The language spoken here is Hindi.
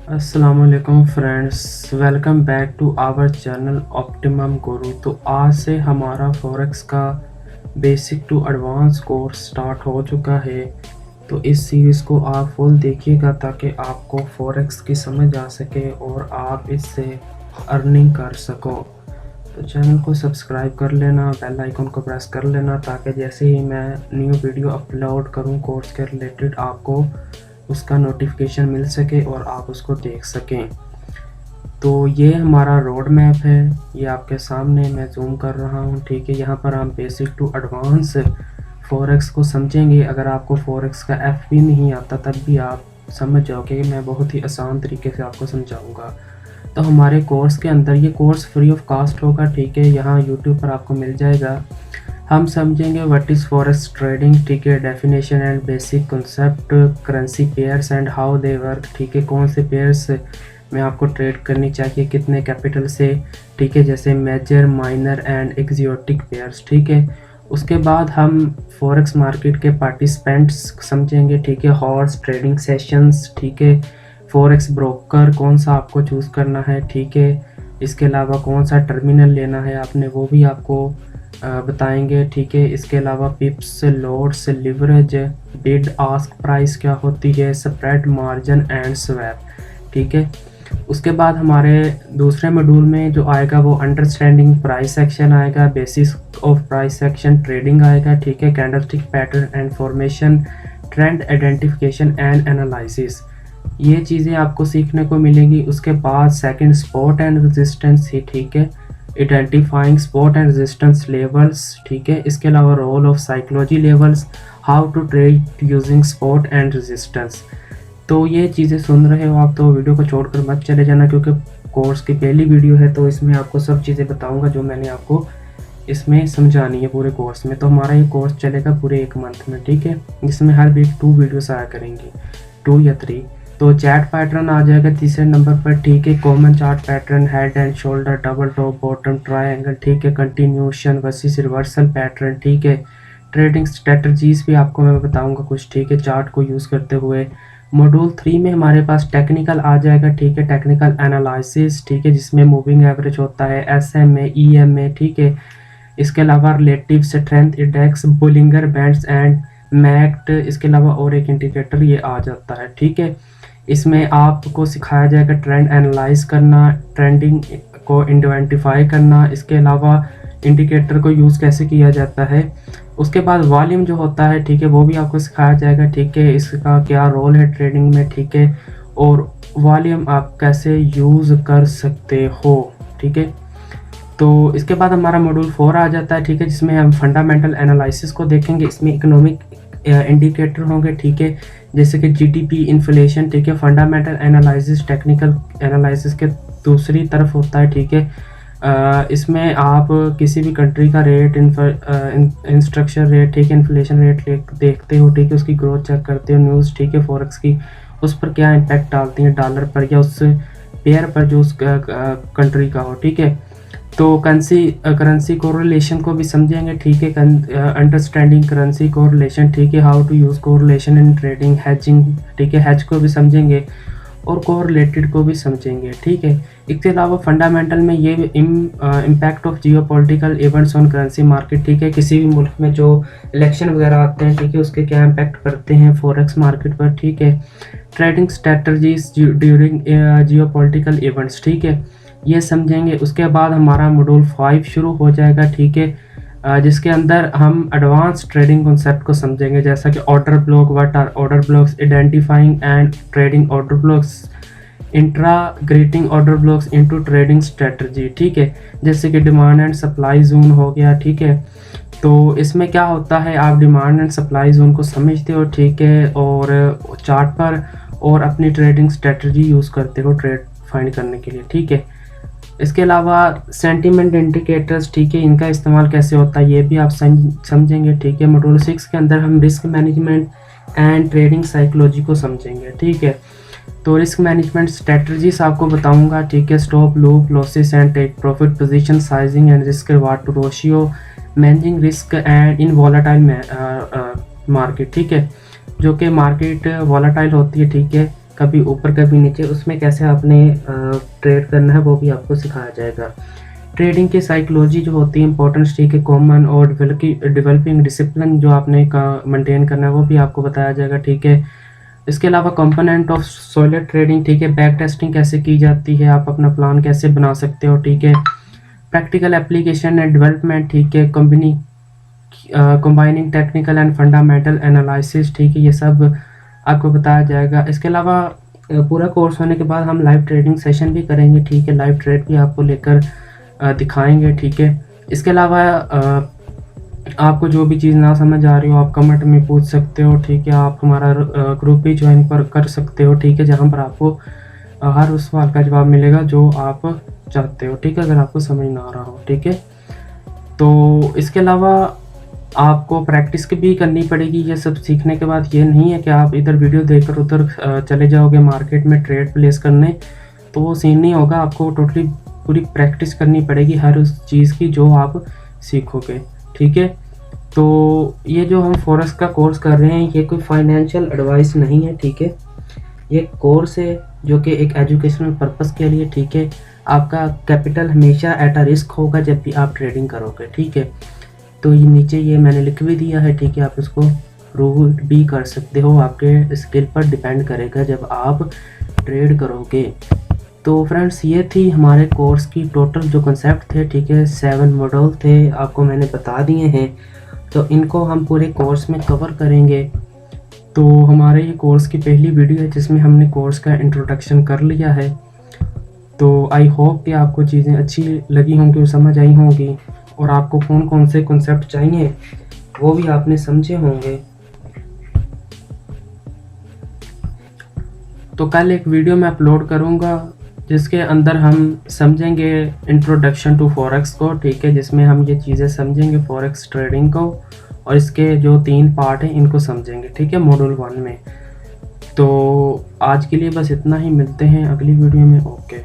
अस्सलामुअलैकुम friends, welcome back to our channel optimum guru. तो आज से हमारा फॉरेक्स का basic to advance course start हो चुका है। तो इस सीरीज़ को आप फुल देखिएगा ताकि आपको फॉरेक्स की समझ आ सके और आप इससे अर्निंग कर सको। तो चैनल को सब्सक्राइब कर लेना, बेल आइकन को प्रेस कर लेना ताकि जैसे ही मैं न्यू वीडियो अपलोड करूं कोर्स के रिलेटेड आपको उसका नोटिफिकेशन मिल सके और आप उसको देख सकें। तो ये हमारा रोड मैप है, ये आपके सामने मैं जूम कर रहा हूँ। ठीक है, यहाँ पर हम बेसिक टू एडवांस फॉरेक्स को समझेंगे। अगर आपको फॉरेक्स का एफ भी नहीं आता तब भी आप समझ जाओगे, मैं बहुत ही आसान तरीके से आपको समझाऊंगा। तो हमारे कोर्स के अंदर ये कोर्स फ्री ऑफ कास्ट होगा। ठीक है, यहाँ यूट्यूब पर आपको मिल जाएगा। हम समझेंगे व्हाट इज़ फॉरेक्स ट्रेडिंग, ठीक है, definition and basic concept, currency pairs and how they work. ठीक है, कौन से पेयर्स में आपको ट्रेड करनी चाहिए, कितने कैपिटल से। ठीक है, जैसे मेजर, माइनर एंड एक्सियोटिक पेयर्स। ठीक है, उसके बाद हम फॉरेक्स मार्केट के पार्टिसिपेंट्स समझेंगे। ठीक है, हॉर्स ट्रेडिंग सेशंस। ठीक है, फॉरेक्स ब्रोकर कौन सा आपको चूज़ करना है। ठीक है, इसके अलावा कौन सा टर्मिनल लेना है आपने, वो भी आपको बताएंगे। ठीक है, इसके अलावा पिप्स, loads, leverage, bid ask price क्या होती है, स्प्रेड, मार्जिन एंड स्वैप। ठीक है, उसके बाद हमारे दूसरे मॉड्यूल में जो आएगा वो अंडरस्टैंडिंग प्राइस सेक्शन आएगा, basis of price section, trading आएगा। ठीक है, candlestick pattern and formation, trend identification and analysis, ये चीज़ें आपको सीखने को मिलेंगी। उसके बाद सेकंड सपोर्ट एंड रेजिस्टेंस ही। ठीक है, identifying support and resistance levels. ठीक है, इसके अलावा role of psychology levels, how to trade using support and resistance. तो ये चीज़ें सुन रहे हो आप तो वीडियो को छोड़कर मत चले जाना, क्योंकि कोर्स की पहली वीडियो है तो इसमें आपको सब चीज़ें बताऊंगा जो मैंने आपको इसमें समझानी है पूरे कोर्स में। तो हमारा ये कोर्स चलेगा पूरे 1 मंथ में। ठीक है, जिसमें हर वीक 2 वीडियोस आया करेंगी, 2 या 3। तो चार्ट पैटर्न आ जाएगा तीसरे नंबर पर। ठीक है, common chart pattern, head and shoulder, double top, bottom, triangle. ठीक है, कंटिन्यूशन वर्सेस रिवर्सल पैटर्न। ठीक है, ट्रेडिंग स्ट्रेटजीज भी आपको मैं बताऊंगा कुछ। ठीक है, चार्ट को यूज़ करते हुए। मॉड्यूल 3 में हमारे पास टेक्निकल आ जाएगा। ठीक है, टेक्निकल एनालिसिस। ठीक है, जिसमें मूविंग एवरेज होता है, SMA, EMA। ठीक है, इसके अलावा relative strength index, Bollinger bands and MACD. इसके अलावा और एक इंडिकेटर ये आ जाता है। ठीक है, इसमें आपको सिखाया जाएगा ट्रेंड एनालाइज करना, ट्रेंडिंग को आइडेंटिफाई करना। इसके अलावा इंडिकेटर को यूज़ कैसे किया जाता है। उसके बाद वॉल्यूम जो होता है, ठीक है, वो भी आपको सिखाया जाएगा। ठीक है, इसका क्या रोल है ट्रेडिंग में। ठीक है, और वॉल्यूम आप कैसे यूज़ कर सकते हो। ठीक है, तो इसके बाद हमारा मॉड्यूल 4 आ जाता है। ठीक है, जिसमें हम फंडामेंटल एनालिसिस को देखेंगे। इसमें इकोनॉमिक इंडिकेटर होंगे। ठीक है, जैसे कि GDP, इन्फ्लेशन। ठीक है, फंडामेंटल एनालिसिस टेक्निकल एनालिसिस के दूसरी तरफ होता है। ठीक है, इसमें आप किसी भी कंट्री का रेट, इंस्ट्रक्शन रेट, ठीक है, इन्फ्लेशन रेट देखते हो। ठीक है, उसकी ग्रोथ चेक करते हो। न्यूज़, ठीक है, फॉरेक्स की उस पर क्या इम्पैक्ट डालती है डॉलर पर या उस पेयर पर जो उस कंट्री का हो। ठीक है, तो करेंसी कोरिलेशन को भी समझेंगे। ठीक है, अंडरस्टैंडिंग करेंसी कोरिलेशन। ठीक है, how to use correlation in trading, hedging. ठीक है, हैज को भी समझेंगे और कोरिलेटेड को भी समझेंगे। ठीक है, इसके अलावा फंडामेंटल में ये impact of geopolitical events on currency market. ठीक है, किसी भी मुल्क में जो इलेक्शन वगैरह आते हैं, ठीक है, उसके क्या इम्पैक्ट करते हैं फॉरेक्स मार्केट पर। ठीक है, trading strategies during geopolitical events. ठीक है, ये समझेंगे। उसके बाद हमारा मॉड्यूल 5 शुरू हो जाएगा। ठीक है, जिसके अंदर हम एडवांस ट्रेडिंग कॉन्सेप्ट को समझेंगे, जैसा कि order block, what are order blocks, identifying and trading order blocks, integrating order blocks into trading strategy. ठीक है, जैसे कि डिमांड एंड सप्लाई जोन हो गया। ठीक है, तो इसमें क्या होता है, आप डिमांड एंड सप्लाई जोन को समझते हो। ठीक है, और चार्ट पर और अपनी ट्रेडिंग स्ट्रेटजी यूज़ करते हो ट्रेड फाइंड करने के लिए। ठीक है, इसके अलावा सेंटीमेंट इंडिकेटर्स, ठीक है, इनका इस्तेमाल कैसे होता है ये भी आप समझेंगे। ठीक है, मॉड्यूल 6 के अंदर हम risk management and trading psychology को समझेंगे। ठीक है, तो रिस्क मैनेजमेंट स्ट्रेटजीज आपको बताऊंगा। ठीक है, stop loop, losses and take profit, position sizing and risk reward to ratio, managing risk and in volatile market. ठीक है, जो कि मार्केट वॉलेटाइल होती है। ठीक है, कभी ऊपर कभी नीचे, उसमें कैसे आपने ट्रेड करना है वो भी आपको सिखाया जाएगा। ट्रेडिंग की साइकोलॉजी जो होती है इंपॉर्टेंस, ठीक है, कॉमन और डेवलपिंग डिसिप्लिन जो आपने का मेंटेन करना है वो भी आपको बताया जाएगा, ठीक है। इसके अलावा कंपोनेंट ऑफ सॉलिड ट्रेडिंग, ठीक है, बैक टेस्टिंग कैसे की जाती है, आप अपना प्लान कैसे बना सकते हो, ठीक है। प्रैक्टिकल एप्लीकेशन एंड डेवलपमेंट, ठीक है, combining technical and fundamental analysis, ठीक है, ये सब आपको बताया जाएगा। इसके अलावा पूरा कोर्स होने के बाद हम लाइव ट्रेडिंग सेशन भी करेंगे, ठीक है, लाइव ट्रेड भी आपको लेकर दिखाएंगे, ठीक है। इसके अलावा आपको जो भी चीज़ ना समझ आ रही हो आप कमेंट में पूछ सकते हो, ठीक है। आप हमारा ग्रुप भी ज्वाइन कर सकते हो, ठीक है, जहाँ पर आपको हर उस सवाल का जवाब मिलेगा जो आप चाहते हो, ठीक है, अगर आपको समझ ना आ रहा हो, ठीक है। तो इसके अलावा आपको प्रैक्टिस भी करनी पड़ेगी। ये सब सीखने के बाद ये नहीं है कि आप इधर वीडियो देखकर उधर चले जाओगे मार्केट में ट्रेड प्लेस करने, तो वो सीन नहीं होगा। आपको टोटली पूरी प्रैक्टिस करनी पड़ेगी हर उस चीज़ की जो आप सीखोगे, ठीक है। तो ये जो हम फॉरेक्स का कोर्स कर रहे हैं ये कोई फाइनेंशियल एडवाइस नहीं है, ठीक है। ये कोर्स है जो कि एक एजुकेशनल पर्पस के लिए, ठीक है। आपका कैपिटल हमेशा एट अ रिस्क होगा जब भी आप ट्रेडिंग करोगे, ठीक है। तो ये नीचे ये मैंने लिख भी दिया है, ठीक है, आप इसको प्रूव भी कर सकते हो, आपके स्किल पर डिपेंड करेगा जब आप ट्रेड करोगे। तो फ्रेंड्स ये थी हमारे कोर्स की टोटल जो कंसेप्ट थे, ठीक है, 7 मॉड्यूल थे, आपको मैंने बता दिए हैं। तो इनको हम पूरे कोर्स में कवर करेंगे। तो हमारे ये कोर्स की पहली वीडियो है जिसमें हमने कोर्स का इंट्रोडक्शन कर लिया है। तो आई होप कि आपको चीज़ें अच्छी लगी होंगी और समझ आई होंगी, और आपको कौन कौन से कॉन्सेप्ट चाहिए वो भी आपने समझे होंगे। तो कल एक वीडियो मैं अपलोड करूँगा जिसके अंदर हम समझेंगे इंट्रोडक्शन टू फॉरेक्स को, ठीक है, जिसमें हम ये चीज़ें समझेंगे फॉरेक्स ट्रेडिंग को, और इसके जो 3 पार्ट हैं इनको समझेंगे, ठीक है, मॉड्यूल 1 में। तो आज के लिए बस इतना ही, मिलते हैं अगली वीडियो में। ओके।